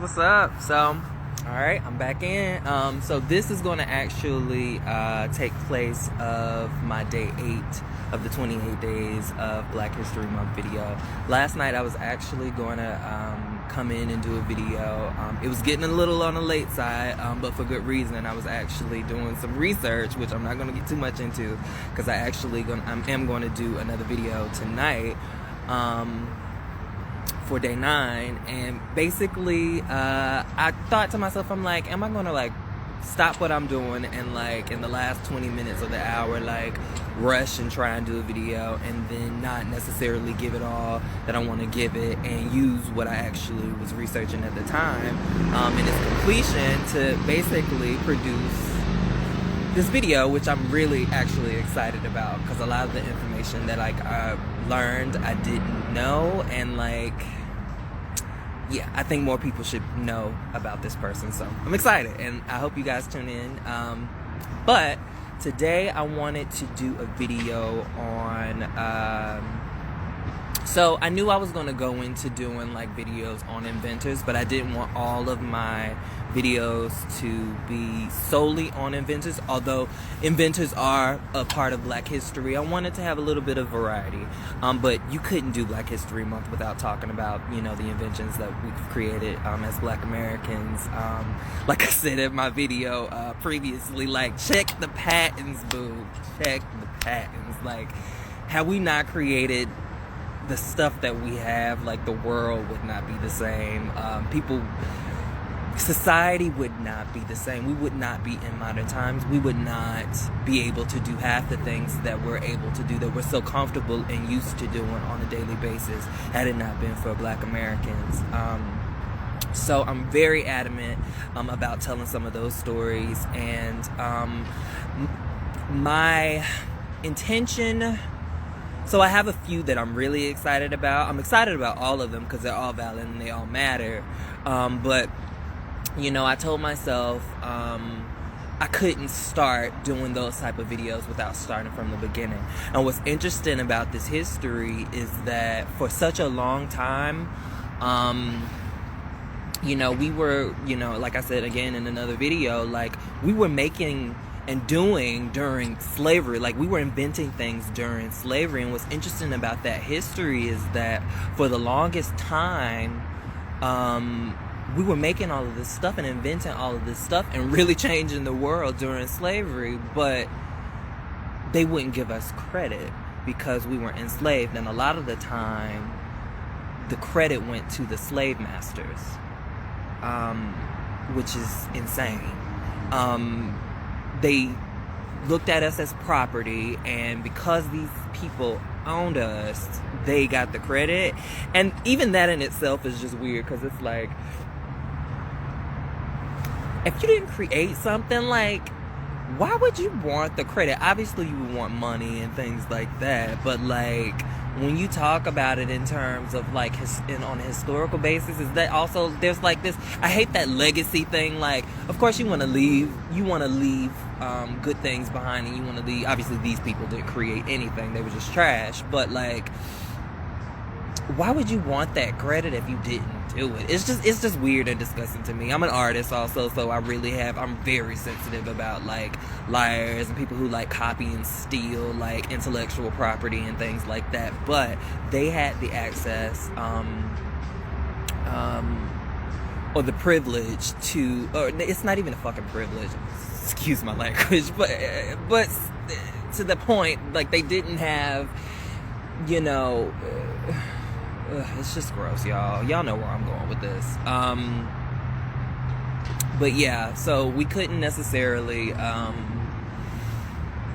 What's up? So, alright, I'm back in. So this is going to actually take place of my day 8 of the 28 days of Black History Month video. Last night I was actually going to come in and do a video. It was getting a little on the late side, but for good reason. I was actually doing some research, which I'm not going to get too much into, because I am going to do another video tonight. For day 9, and basically I thought to myself, I'm like, am I gonna like stop what I'm doing and like in the last 20 minutes of the hour like rush and try and do a video and then not necessarily give it all that I want to give it and use what I actually was researching at the time in its completion to basically produce this video, which I'm really actually excited about, because a lot of the information that like I learned I didn't know, and like, yeah, I think more people should know about this person. So I'm excited, and I hope you guys tune in. But today I wanted to do a video on so I knew I was going to go into doing like videos on Inventors, but I didn't want all of my videos to be solely on Inventors. Although Inventors are a part of Black History, I wanted to have a little bit of variety. But you couldn't do Black History Month without talking about, you know, the inventions that we've created as Black Americans. Like I said in my video previously, like, check the patents, boo. Check the patents. Like, had we not created the stuff that we have, like, the world would not be the same. Society would not be the same. We would not be in modern times. We would not be able to do half the things that we're able to do, that we're so comfortable and used to doing on a daily basis, had it not been for Black Americans. So I'm very adamant about telling some of those stories, and my intention. So I have a few that I'm really excited about. I'm excited about all of them because they're all valid and they all matter. But, you know, I told myself I couldn't start doing those type of videos without starting from the beginning. And what's interesting about this history is that for such a long time, you know, we were, you know, like I said again in another video, like, we were making and doing during slavery. Like, we were inventing things during slavery. And what's interesting about that history is that for the longest time, we were making all of this stuff and inventing all of this stuff and really changing the world during slavery, but they wouldn't give us credit because we were enslaved. And a lot of the time, the credit went to the slave masters, which is insane. They looked at us as property, and because these people owned us, they got the credit. And even that in itself is just weird, because it's like, if you didn't create something, like, why would you want the credit? Obviously you would want money and things like that, but like, when you talk about it in terms of like on a historical basis, is that also there's like this, I hate that legacy thing. Like, of course you want to leave good things behind, and you want to leave, obviously these people didn't create anything, they were just trash, but like, why would you want that credit if you didn't do it? It's just weird and disgusting to me. I'm an artist also, so I'm very sensitive about like liars and people who like copy and steal like intellectual property and things like that. But they had the access or the privilege to, or it's not even a fucking privilege, excuse my language, but to the point, like, they didn't have, you know, it's just gross, y'all know where I'm going with this. But yeah, so we couldn't necessarily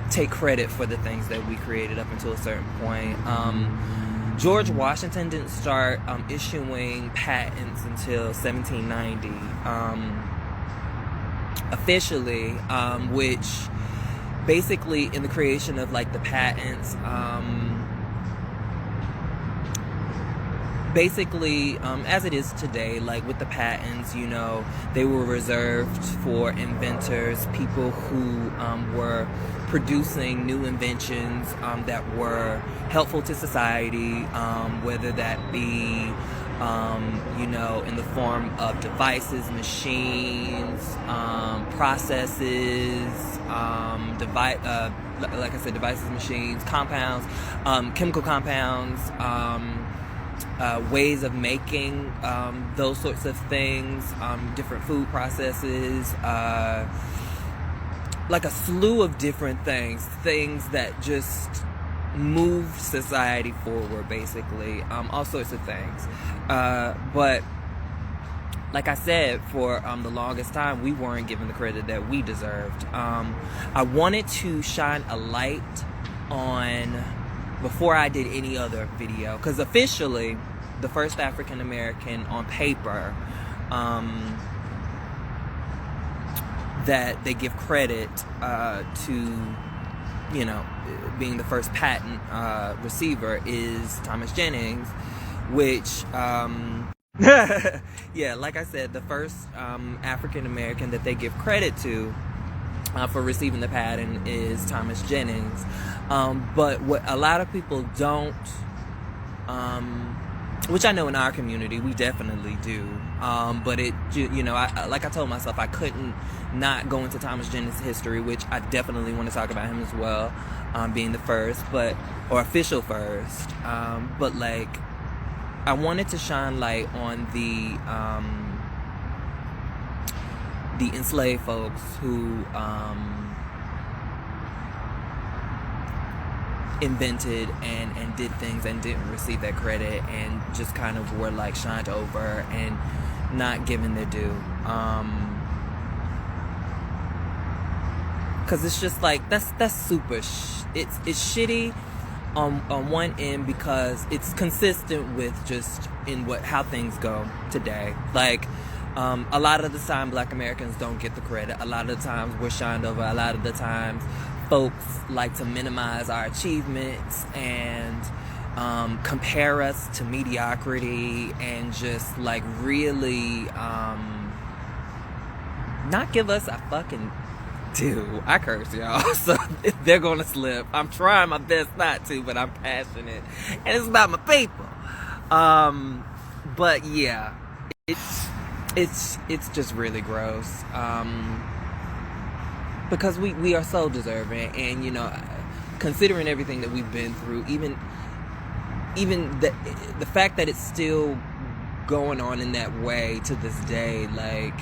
take credit for the things that we created up until a certain point. George Washington didn't start issuing patents until 1790 officially, which basically in the creation of like the patents, basically, as it is today, like with the patents, you know, they were reserved for inventors, people who were producing new inventions that were helpful to society, whether that be you know, in the form of devices, machines, processes, like I said, devices, machines, compounds, chemical compounds, ways of making those sorts of things, different food processes, like a slew of different things that just move society forward, basically, all sorts of things. But like I said, for the longest time, we weren't given the credit that we deserved. I wanted to shine a light on, before I did any other video, because officially, the first African American on paper that they give credit to, you know, being the first patent receiver is Thomas Jennings, which, yeah, like I said, the first African American that they give credit to for receiving the patent is Thomas Jennings. But what a lot of people don't, which I know in our community we definitely do, but it, you know, like I told myself, I couldn't not go into Thomas Jennings' history, which I definitely want to talk about him as well, being the first, or official first, but like, I wanted to shine light on the enslaved folks who invented and did things and didn't receive that credit, and just kind of were like shined over and not given their due. Cause it's just like, that's super it's shitty on one end, because it's consistent with just how things go today. Like, a lot of the time Black Americans don't get the credit. A lot of the times we're shined over. A lot of the times folks like to minimize our achievements and compare us to mediocrity, and just like really not give us a fucking due. I curse, y'all, so they're gonna slip. I'm trying my best not to, but I'm passionate, and it's about my people. But yeah, it's just really gross, because we are so deserving, and you know, considering everything that we've been through, even the fact that it's still going on in that way to this day, like,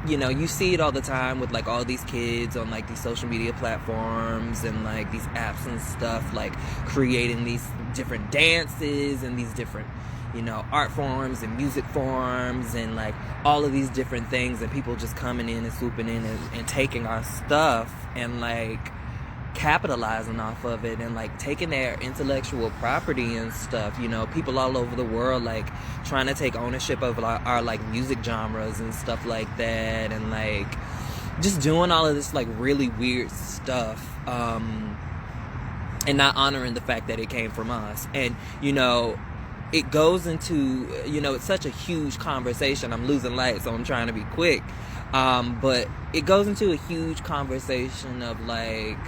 you know, you see it all the time with like all these kids on like these social media platforms and like these apps and stuff, like creating these different dances and these different, you know, art forms and music forms and like all of these different things, and people just coming in and swooping in and taking our stuff and like capitalizing off of it, and like taking their intellectual property and stuff. You know, people all over the world like trying to take ownership of our like music genres and stuff like that, and like just doing all of this like really weird stuff, and not honoring the fact that it came from us. And you know, it goes into, you know, it's such a huge conversation. I'm losing light, so I'm trying to be quick, but it goes into a huge conversation of like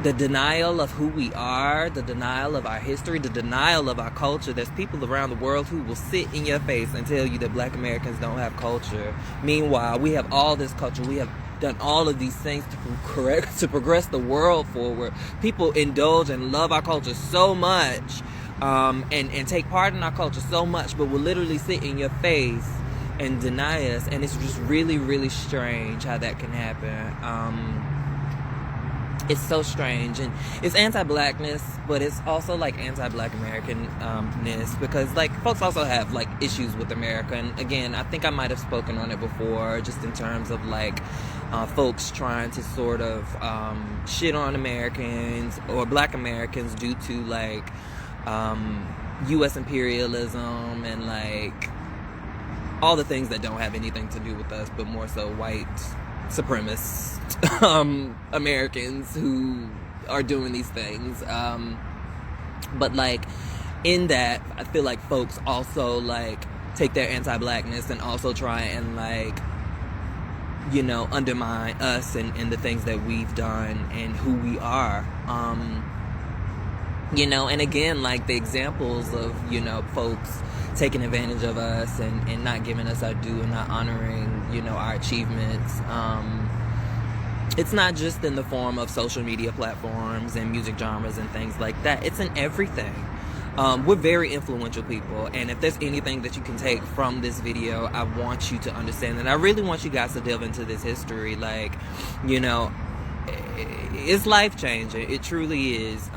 the denial of who we are, the denial of our history, the denial of our culture. There's people around the world who will sit in your face and tell you that Black Americans don't have culture. Meanwhile, we have all this culture. We have done all of these things to progress the world forward. People indulge and love our culture so much, and take part in our culture so much, but will literally sit in your face and deny us. And it's just really, really strange how that can happen. It's so strange, and it's anti-Blackness, but it's also like anti-Black Americanness, because like folks also have like issues with America. And again, I think I might have spoken on it before, just in terms of like folks trying to sort of shit on Americans or Black Americans due to like U.S. imperialism and like all the things that don't have anything to do with us, but more so white supremacist Americans who are doing these things. But like in that, I feel like folks also like take their anti-Blackness and also try and like, you know, undermine us and the things that we've done and who we are. You know, and again, like the examples of, you know, folks taking advantage of us and not giving us our due and not honoring, you know, our achievements. It's not just in the form of social media platforms and music genres and things like that. It's in everything. We're very influential people, and if there's anything that you can take from this video, I want you to understand, and I really want you guys to delve into this history. Like, you know, it's life-changing. It truly is.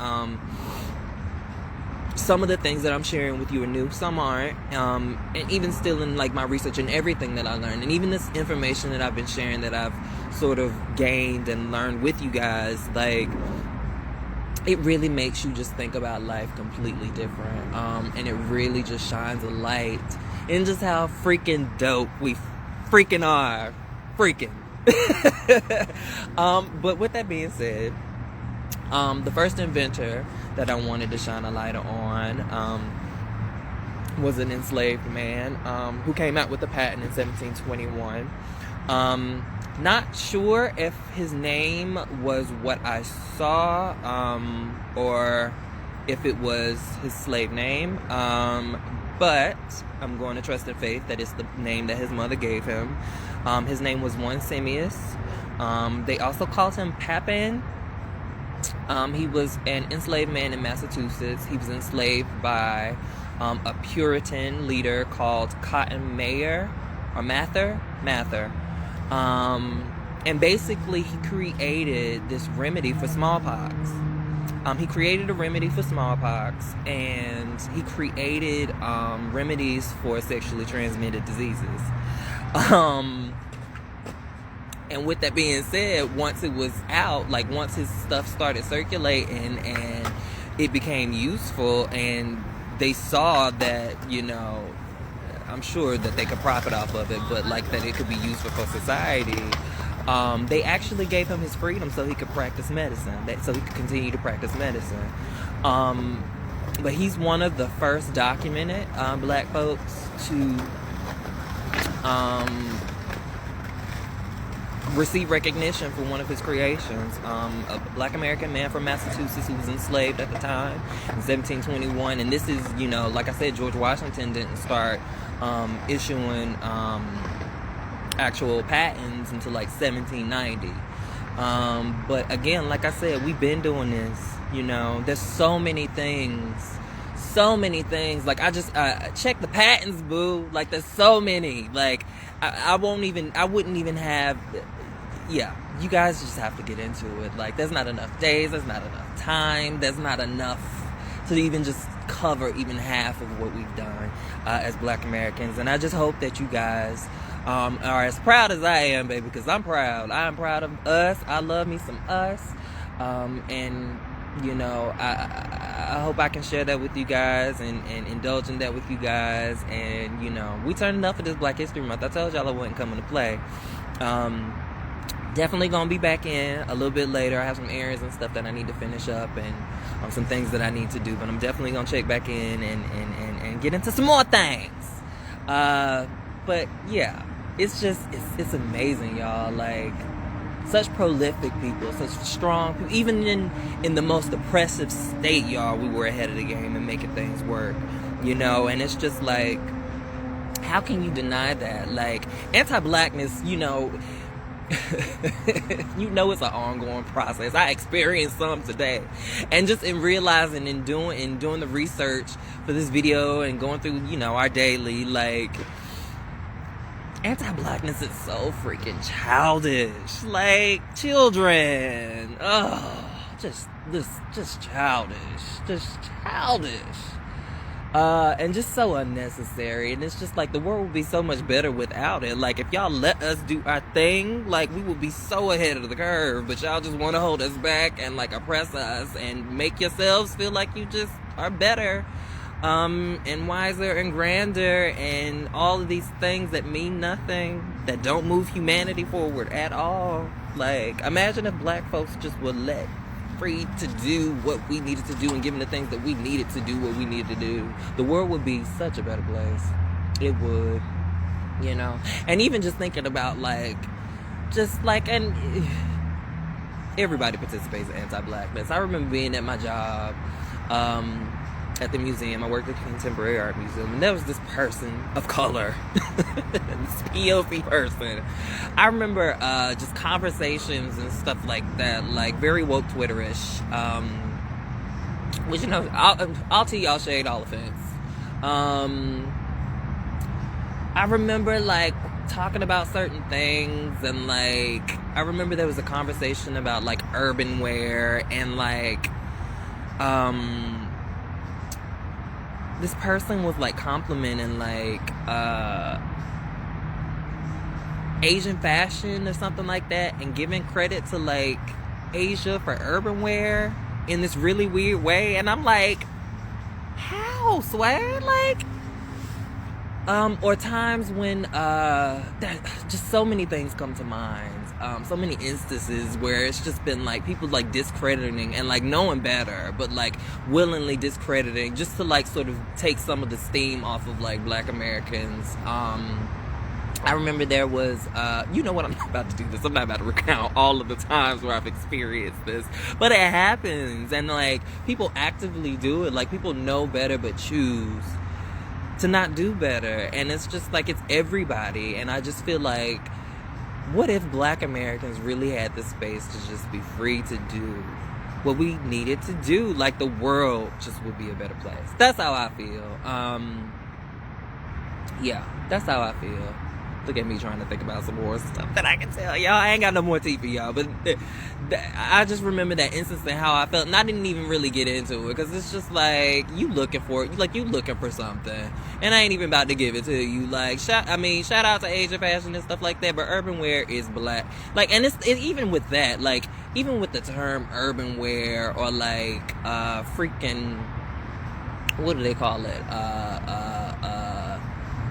Some of the things that I'm sharing with you are new, some aren't, and even still in like my research and everything that I learned, and even this information that I've been sharing that I've sort of gained and learned with you guys, like, it really makes you just think about life completely different, and it really just shines a light in just how freaking dope we freaking are. But with that being said, the first inventor that I wanted to shine a light on was an enslaved man who came out with a patent in 1721. Not sure if his name was what I saw or if it was his slave name, but I'm going to trust in faith that it's the name that his mother gave him. His name was one Simius. They also called him Papin. He was an enslaved man in Massachusetts. He was enslaved by a Puritan leader called Cotton Mather. And basically he created this remedy for smallpox. He created a remedy for smallpox, and he created remedies for sexually transmitted diseases. And with that being said, once it was out, like once his stuff started circulating and it became useful, and they saw that, you know, I'm sure that they could profit off of it, but like that it could be useful for society, they actually gave him his freedom so he could practice medicine, so he could continue to practice medicine. But he's one of the first documented black folks to receive recognition for one of his creations. A black American man from Massachusetts who was enslaved at the time in 1721. And this is, you know, like I said, George Washington didn't start issuing actual patents until like 1790. But again, like I said, we've been doing this, you know. There's so many things. Like, I just check the patents, boo. Like, there's so many. Like, I wouldn't even have. Yeah, you guys just have to get into it. Like, there's not enough days, there's not enough time, there's not enough to even just cover even half of what we've done as black Americans. And I just hope that you guys are as proud as I am, baby, because I'm proud. I'm proud of us. I love me some us. And, you know, I hope I can share that with you guys and indulge in that with you guys. And, you know, we turning up for this Black History Month. I told y'all I wasn't coming to play. Definitely gonna be back in a little bit later. I have some errands and stuff that I need to finish up, and some things that I need to do, but I'm definitely gonna check back in and get into some more things. But yeah, it's it's amazing, y'all. Like, such prolific people, such strong people. Even in the most oppressive state, y'all, we were ahead of the game and making things work, you know. And it's just like, how can you deny that? Like, anti-blackness, you know, you know, it's an ongoing process. I experienced some today, and just in realizing and doing the research for this video and going through, you know, our daily, like, anti-blackness is so freaking childish. Like, children, just childish, and just so unnecessary. And it's just like, the world would be so much better without it. Like, if y'all let us do our thing, like, we would be so ahead of the curve. But y'all just want to hold us back and like oppress us and make yourselves feel like you just are better, and wiser and grander, and all of these things that mean nothing, that don't move humanity forward at all. Like, imagine if black folks just were let free to do what we needed to do, and given the things that we needed to do what we needed to do. The world would be such a better place. It would, you know. And even just thinking about, like, just like, and everybody participates in anti-blackness. I remember being at my job at the museum. I worked at the Contemporary Art Museum, and there was this person of color, this POC person. I remember just conversations and stuff like that, like very woke Twitterish, which, you know, I'll tell y'all shade all offense. I remember like talking about certain things, and like I remember there was a conversation about like urban wear, and like this person was like complimenting like Asian fashion or something like that, and giving credit to like Asia for urban wear in this really weird way. And I'm like, how, swag? Like, or times when just so many things come to mind, so many instances where it's just been like people like discrediting and like knowing better, but like willingly discrediting just to like sort of take some of the steam off of like Black Americans. I remember there was, you know what, I'm not about to do this. I'm not about to recount all of the times where I've experienced this, but it happens, and like people actively do it. Like people know better but choose to not do better, and it's just like it's everybody. And I just feel like, what if Black Americans really had the space to just be free to do what we needed to do? Like the world just would be a better place. That's how I feel. Yeah, that's how I feel. Look at me trying to think about some more stuff that I can tell y'all. I ain't got no more tea for y'all, but I just remember that instance and how I felt, and I didn't even really get into it, because it's just like you looking for something, and I ain't even about to give it to you. Like, shout out to Asian fashion and stuff like that, but urban wear is Black. Like, and it's even with that, like even with the term urban wear, or like freaking, what do they call it?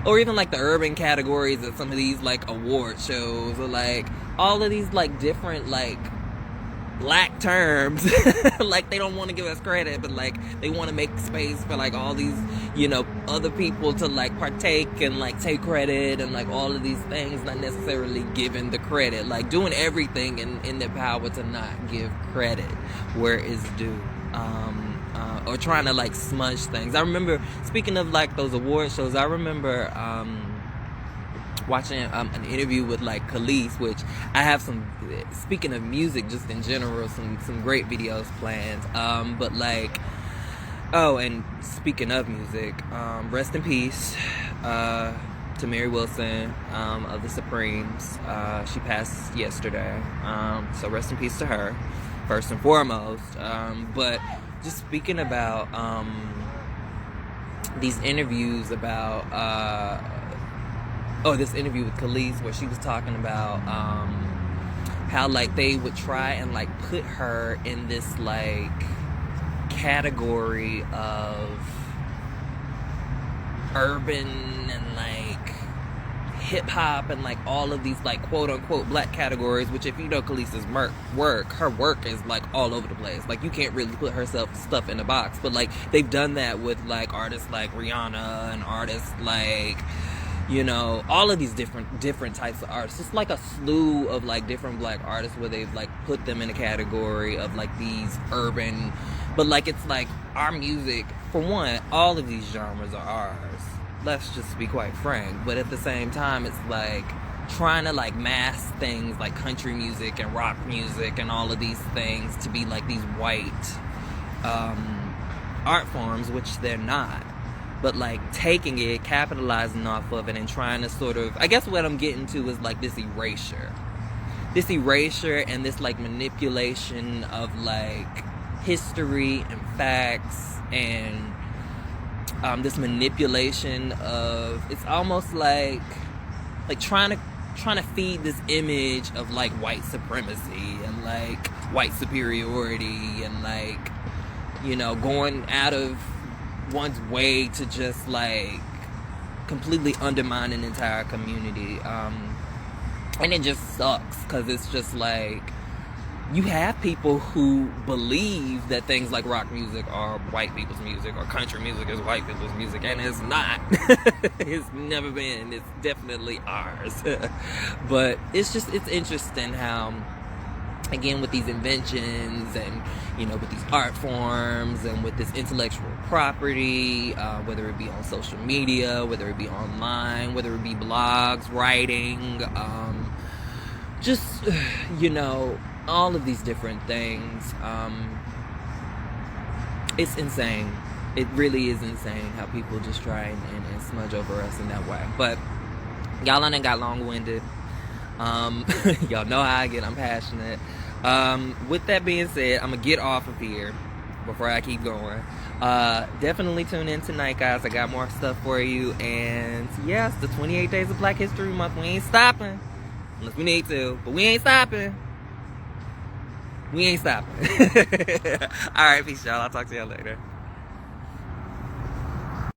Or even like the urban categories of some of these like award shows, or like all of these like different like Black terms. Like they don't want to give us credit, but like they want to make space for like all these, you know, other people to like partake and like take credit, and like all of these things, not necessarily giving the credit, like doing everything in their power to not give credit where it's due. Or trying to like smudge things. I remember, speaking of like those award shows, I remember watching an interview with like Khalees, which I have some, speaking of music just in general, some great videos planned. But like, oh, and speaking of music, rest in peace to Mary Wilson of the Supremes. She passed yesterday, so rest in peace to her, first and foremost. But just speaking about these interviews about this interview with Khalees, where she was talking about how like they would try and like put her in this like category of urban and like hip-hop and like all of these like quote-unquote Black categories, which if you know Khalees's work, her work is like all over the place. Like you can't really put herself stuff in a box, but like they've done that with like artists like Rihanna and artists like, you know, all of these different types of artists. It's like a slew of like different Black artists where they've like put them in a category of like these urban, but like it's like our music, for one, all of these genres are ours. Let's just be quite frank. But at the same time, it's like trying to like mask things like country music and rock music and all of these things to be like these white art forms, which they're not. But like taking it, capitalizing off of it, and trying to sort of, I guess what I'm getting to is like this erasure and this like manipulation of like history and facts, and this manipulation of, it's almost like trying to feed this image of like white supremacy and like white superiority, and like, you know, going out of one's way to just like completely undermine an entire community. And it just sucks, because it's just like you have people who believe that things like rock music are white people's music, or country music is white people's music, and it's not. It's never been. It's definitely ours. But it's interesting how again, with these inventions and, you know, with these art forms and with this intellectual property, whether it be on social media, whether it be online, whether it be blogs, writing, just, you know, all of these different things. It's insane. It really is insane how people just try and smudge over us in that way. But y'all done got long-winded. Y'all know how I get. I'm passionate. With that being said, I'm gonna get off of here before I keep going. Definitely tune in tonight, guys. I got more stuff for you. And yes, the 28 Days of Black History Month. We ain't stopping unless we need to, but we ain't stopping. We ain't stopping. All right, peace, y'all. I'll talk to y'all later.